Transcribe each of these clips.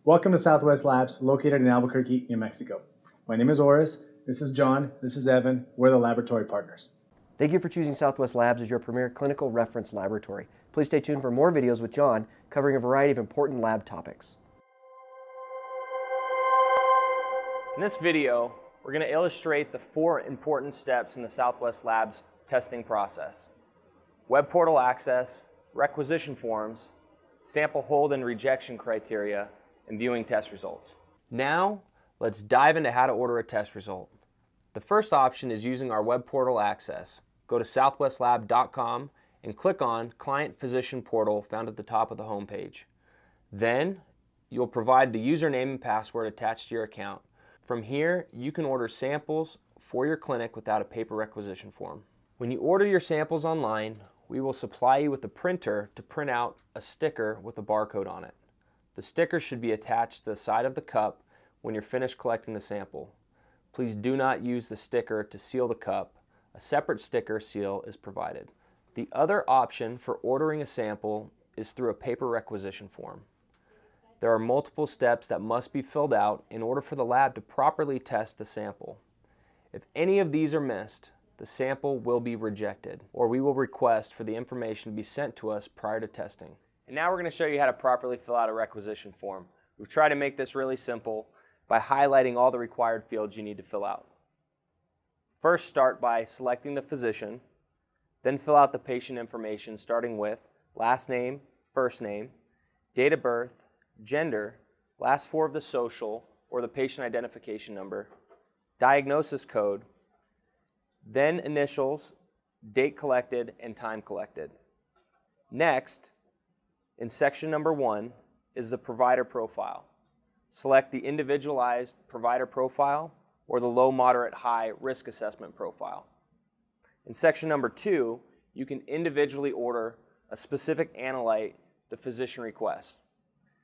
Welcome to Southwest Labs, located in Albuquerque, New Mexico. My name is Oris, this is John, this is Evan, we're the laboratory partners. Thank you for choosing Southwest Labs as your premier clinical reference laboratory. Please stay tuned for more videos with John covering a variety of important lab topics. In this video, we're going to illustrate the 4 important steps in the Southwest Labs testing process: web portal access, requisition forms, sample hold and rejection criteria, and viewing test results. Now, let's dive into how to order a test result. The first option is using our web portal access. Go to southwestlab.com and click on Client Physician Portal found at the top of the home page. Then, you'll provide the username and password attached to your account. From here, you can order samples for your clinic without a paper requisition form. When you order your samples online, we will supply you with a printer to print out a sticker with a barcode on it. The sticker should be attached to the side of the cup when you're finished collecting the sample. Please do not use the sticker to seal the cup. A separate sticker seal is provided. The other option for ordering a sample is through a paper requisition form. There are multiple steps that must be filled out in order for the lab to properly test the sample. If any of these are missed, the sample will be rejected, or we will request for the information to be sent to us prior to testing. And now we're going to show you how to properly fill out a requisition form. We've tried to make this really simple by highlighting all the required fields you need to fill out. First, start by selecting the physician, then fill out the patient information starting with last name, first name, date of birth, gender, last 4 of the social or the patient identification number, diagnosis code, then initials, date collected, and time collected. Next, in section number 1 is the provider profile. Select the individualized provider profile or the low, moderate, high risk assessment profile. In section number 2, you can individually order a specific analyte the physician requests.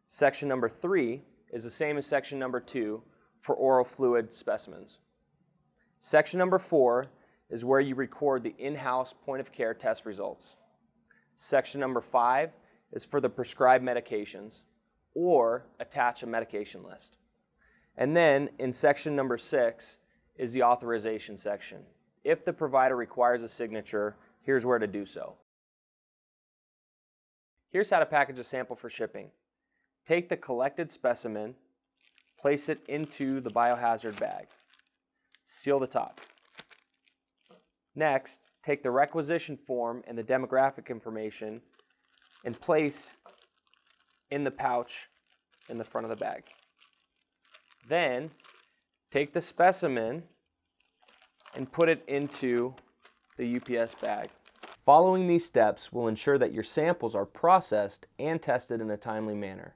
Section number 3 is the same as section number 2 for oral fluid specimens. Section number 4 is where you record the in-house point-of-care test results. Section number 5 is for the prescribed medications or attach a medication list. And then in section number 6 is the authorization section. If the provider requires a signature, here's where to do so. Here's how to package a sample for shipping. Take the collected specimen, place it into the biohazard bag. Seal the top. Next, take the requisition form and the demographic information and place in the pouch in the front of the bag. Then, take the specimen and put it into the UPS bag. Following these steps will ensure that your samples are processed and tested in a timely manner.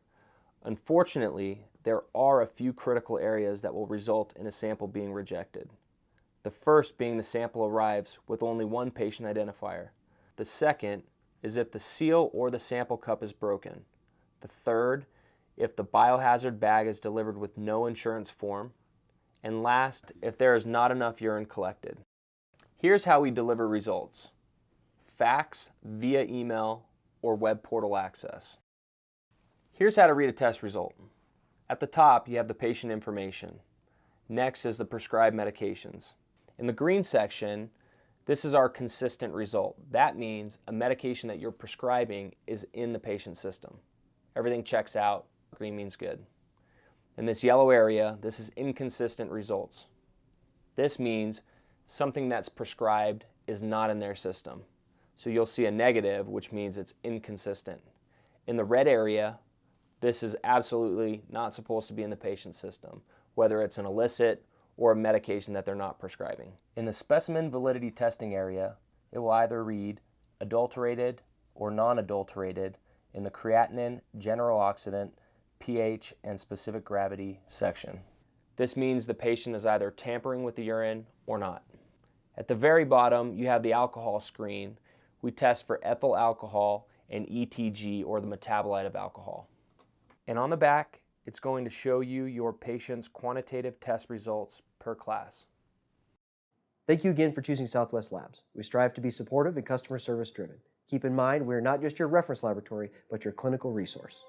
Unfortunately, there are a few critical areas that will result in a sample being rejected. The first being the sample arrives with only one patient identifier. The second is if the seal or the sample cup is broken. The third, if the biohazard bag is delivered with no insurance form. And last, if there is not enough urine collected. Here's how we deliver results: fax, via email, or web portal access. Here's how to read a test result. At the top, you have the patient information. Next is the prescribed medications. In the green section, this is our consistent result. That means a medication that you're prescribing is in the patient system. Everything checks out. Green means good. In this yellow area, this is inconsistent results. This means something that's prescribed is not in their system. So you'll see a negative, which means it's inconsistent. In the red area, this is absolutely not supposed to be in the patient system, whether it's an illicit or a medication that they're not prescribing. In the specimen validity testing area, it will either read adulterated or non-adulterated in the creatinine, general oxidant, pH, and specific gravity section. This means the patient is either tampering with the urine or not. At the very bottom, you have the alcohol screen. We test for ethyl alcohol and ETG, or the metabolite of alcohol. And on the back, it's going to show you your patient's quantitative test results per class. Thank you again for choosing Southwest Labs. We strive to be supportive and customer service driven. Keep in mind, we're not just your reference laboratory, but your clinical resource.